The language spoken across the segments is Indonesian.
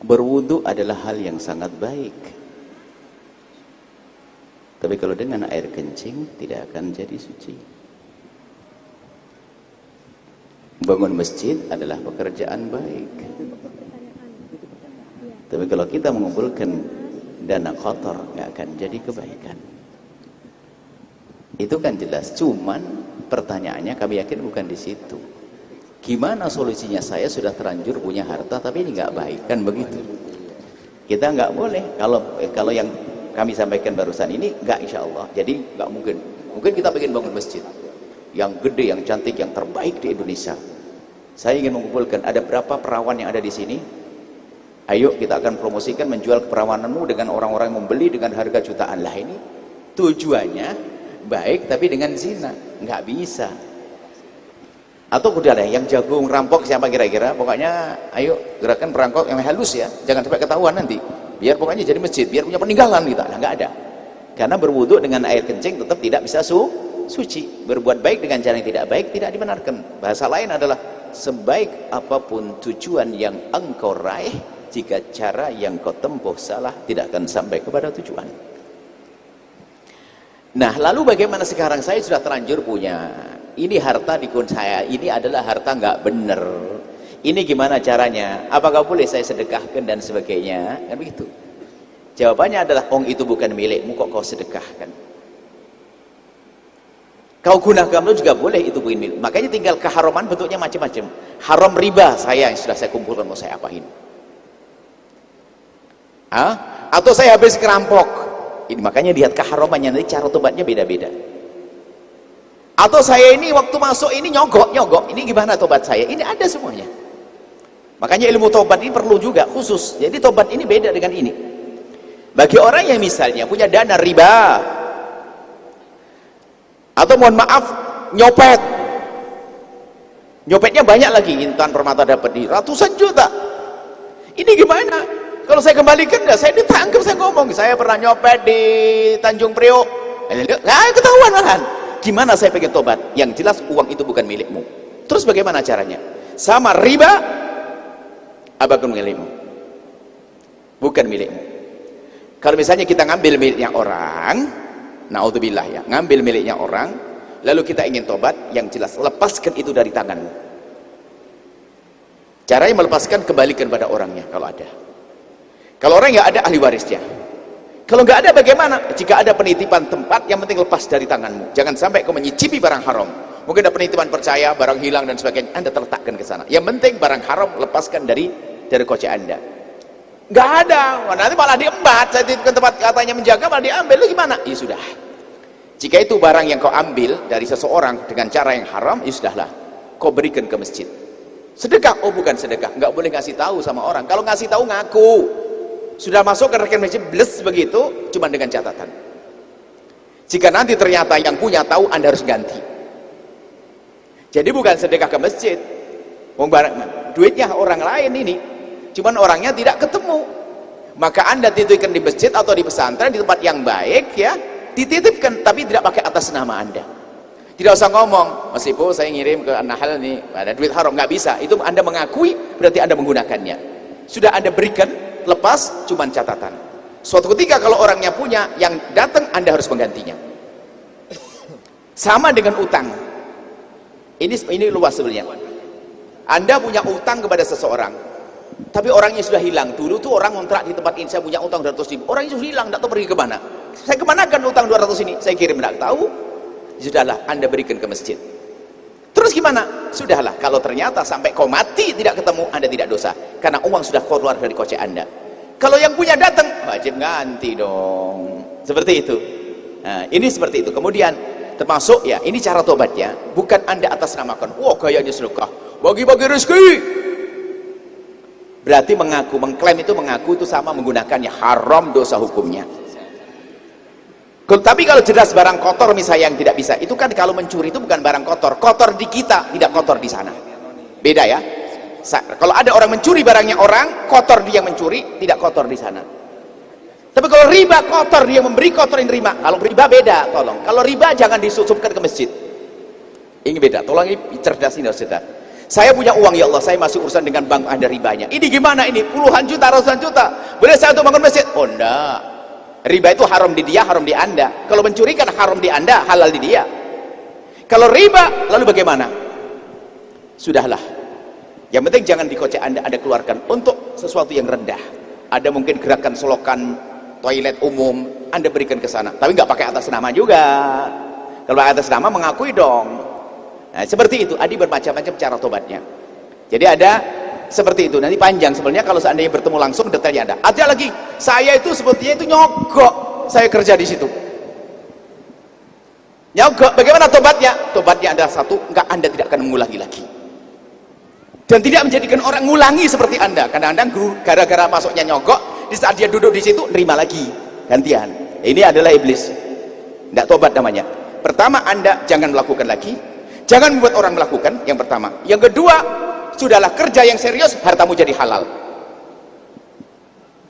Berwudu adalah hal yang sangat baik, tapi kalau dengan air kencing tidak akan jadi suci. Bangun masjid adalah pekerjaan baik, tapi kalau kita mengumpulkan dana kotor nggak akan jadi kebaikan. Itu kan jelas. Cuman pertanyaannya kami yakin bukan di situ. Gimana solusinya? Saya sudah terlanjur punya harta tapi ini nggak baik, kan begitu. Kita nggak boleh. Kalau yang kami sampaikan barusan ini nggak, insya Allah. Jadi nggak mungkin. Mungkin kita pengen bangun masjid yang gede, yang cantik, yang terbaik di Indonesia. Saya ingin mengumpulkan, ada berapa perawan yang ada di sini? Ayo kita akan promosikan menjual keperawananmu dengan orang-orang yang membeli dengan harga jutaan. Lah ini tujuannya baik tapi dengan zina, nggak bisa. Atau udah deh, yang jagung rampok siapa kira-kira? Pokoknya ayo gerakan perampok yang halus ya, jangan sampai ketahuan nanti. Biar pokoknya jadi masjid, biar punya peninggalan kita. Nah, nggak ada. Karena berwudu dengan air kencing tetap tidak bisa suci. Berbuat baik dengan cara yang tidak baik tidak dibenarkan. Bahasa lain adalah sebaik apapun tujuan yang engkau raih, jika cara yang kau tempuh salah tidak akan sampai kepada tujuan. Nah, lalu bagaimana sekarang saya sudah terlanjur punya ini harta di kun saya, ini adalah harta nggak bener, ini gimana caranya? Apakah boleh saya sedekahkan dan sebagainya? Kan begitu. Jawabannya adalah, itu bukan milikmu, kok kau sedekahkan? Kau gunakan lu juga boleh, itu bukan milik. Makanya tinggal keharaman bentuknya macam-macam. Haram riba yang sudah saya kumpulkan mau saya apain? Atau saya habis kerampok. Ini makanya lihat keharamannya, nanti cara tobatnya beda-beda. Atau saya ini waktu masuk ini nyogok, ini gimana tobat saya? Ini ada semuanya. Makanya ilmu tobat ini perlu juga khusus. Jadi tobat ini beda dengan ini. Bagi orang yang misalnya punya dana riba, atau mohon maaf nyopetnya banyak lagi, Intan Permata dapat di ratusan juta. Ini gimana? Kalau saya kembalikan enggak, saya ditangkap, saya ngomong, saya pernah nyopet di Tanjung Priok. Ketahuan malahan. Gimana saya pengen tobat? Yang jelas uang itu bukan milikmu. Terus bagaimana caranya? Sama riba, bukan milikmu. Bukan milikmu. Kalau misalnya kita ngambil miliknya orang, naudzubillah ya, ngambil miliknya orang, lalu kita ingin tobat, yang jelas lepaskan itu dari tanganmu. Caranya melepaskan, kembalikan pada orangnya kalau ada. Kalau orang nggak ada, ahli warisnya. Kalau nggak ada bagaimana? Jika ada penitipan tempat, yang penting lepas dari tanganmu. Jangan sampai kau menyicipi barang haram. Mungkin ada penitipan percaya, barang hilang dan sebagainya, Anda terletakkan ke sana. Yang penting barang haram lepaskan dari kocek Anda. Nggak ada, nanti malah diembat. Saya titipkan tempat katanya menjaga, malah diambil. Lu gimana? Ya sudah. Jika itu barang yang kau ambil dari seseorang dengan cara yang haram, ya sudahlah, kau berikan ke masjid. Sedekah? Bukan sedekah. Nggak boleh ngasih tahu sama orang. Kalau ngasih tahu ngaku. Sudah masuk ke rekening masjid, bless begitu, cuma dengan catatan. Jika nanti ternyata yang punya tahu, Anda harus ganti. Jadi bukan sedekah ke masjid. Duitnya orang lain ini, cuman orangnya tidak ketemu. Maka Anda titipkan di masjid atau di pesantren, di tempat yang baik ya, dititipkan, tapi tidak pakai atas nama Anda. Tidak usah ngomong, Mas Ibu saya ngirim ke Nahal nih, ada duit haram, nggak bisa. Itu Anda mengakui, berarti Anda menggunakannya. Sudah Anda berikan, lepas, cuman catatan. Suatu ketika kalau orangnya punya, yang datang Anda harus menggantinya. Sama dengan utang. Ini luas sebenarnya. Anda punya utang kepada seseorang, tapi orangnya sudah hilang. Dulu tuh orang ngontrak di tempat ini, saya punya utang 200.000. Orangnya sudah hilang, tidak tahu pergi kemana. Saya kemanakan utang 200 ini? Saya kirim, tidak tahu. Sudahlah, Anda berikan ke masjid. Terus gimana? Sudahlah, kalau ternyata sampai kau mati tidak ketemu, Anda tidak dosa, karena uang sudah keluar dari kocek Anda. Kalau yang punya datang, wajib ganti dong. Seperti itu. Nah, ini seperti itu. Kemudian termasuk ya, ini cara tobatnya, bukan Anda atas namakan, gayanya sedekah, bagi-bagi rezeki. Berarti mengklaim itu mengaku itu sama menggunakannya, haram dosa hukumnya. Tapi kalau jelas barang kotor misalnya yang tidak bisa, itu kan kalau mencuri itu bukan barang kotor, kotor di kita, tidak kotor di sana. Beda ya. Kalau ada orang mencuri barangnya orang, kotor dia mencuri, tidak kotor di sana. Tapi kalau riba, kotor dia memberi, kotor yang terima. Kalau riba beda, tolong. Kalau riba jangan disusupkan ke masjid. Ini beda, tolong, ini cerdas ini saudara. Saya punya uang ya Allah, saya masih urusan dengan bank ada ribanya. Ini gimana ini? Puluhan juta, ratusan juta. Boleh saya untuk bangun masjid? Oh enggak. Riba itu haram di dia, haram di Anda. Kalau mencuri kan haram di Anda, halal di dia. Kalau riba, lalu bagaimana? Sudahlah. Yang penting jangan di kocek Anda keluarkan untuk sesuatu yang rendah. Ada mungkin gerakan selokan toilet umum, Anda berikan ke sana. Tapi nggak pakai atas nama juga. Kalau atas nama mengakui dong. Nah, seperti itu, ada bermacam-macam cara tobatnya. Jadi ada seperti itu, nanti panjang sebenarnya kalau seandainya bertemu langsung detailnya ada. Ada lagi, saya itu sepertinya itu nyogok, saya kerja di situ. Nyogok, bagaimana tobatnya? Tobatnya adalah satu, enggak, Anda tidak akan mengulangi lagi. Dan tidak menjadikan orang ngulangi seperti Anda. Kadang-kadang gara-gara masuknya nyogok, di saat dia duduk di situ, nerima lagi, gantian. Ini adalah iblis. Tidak tobat namanya. Pertama, Anda jangan melakukan lagi. Jangan membuat orang melakukan, yang pertama. Yang kedua, sudahlah kerja yang serius, hartamu jadi halal.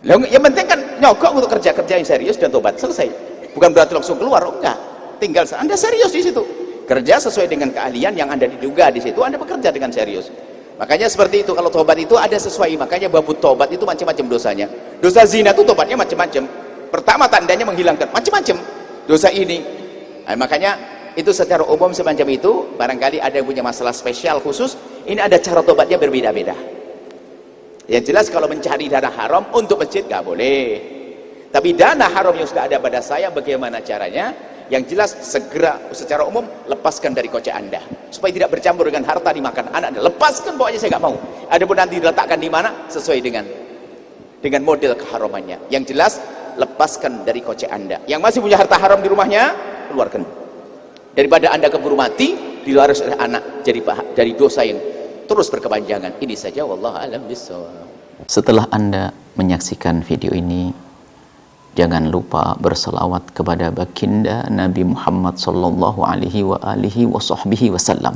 Yang penting kan nyogok untuk kerja yang serius dan tobat, selesai. Bukan berarti langsung keluar, oh enggak. Tinggal Anda serius di situ. Kerja sesuai dengan keahlian yang Anda diduga di situ, Anda bekerja dengan serius. Makanya seperti itu, kalau tobat itu ada sesuai, makanya babut tobat itu macam-macam dosanya. Dosa zina itu tobatnya macam-macam. Pertama tandanya menghilangkan, macam-macam. Dosa ini. Nah, makanya itu secara umum semacam itu, barangkali ada yang punya masalah spesial khusus, ini ada cara tobatnya berbeda-beda. Yang jelas kalau mencari dana haram untuk masjid gak boleh, tapi dana haram yang sudah ada pada saya, bagaimana caranya? Yang jelas segera secara umum lepaskan dari kocek Anda supaya tidak bercampur dengan harta dimakan anak Anda. Lepaskan, pokoknya saya gak mau. Adapun nanti diletakkan di mana sesuai dengan model keharamannya. Yang jelas lepaskan dari kocek Anda. Yang masih punya harta haram di rumahnya, keluarkan. Daripada Anda keburu mati dilaras oleh anak dari dosa yang terus berkepanjangan. Ini saja, wallahu a'lam bishawab. Setelah Anda menyaksikan video ini, jangan lupa berselawat kepada baginda Nabi Muhammad sallallahu alaihi wa alihi wa sahbihi wasallam.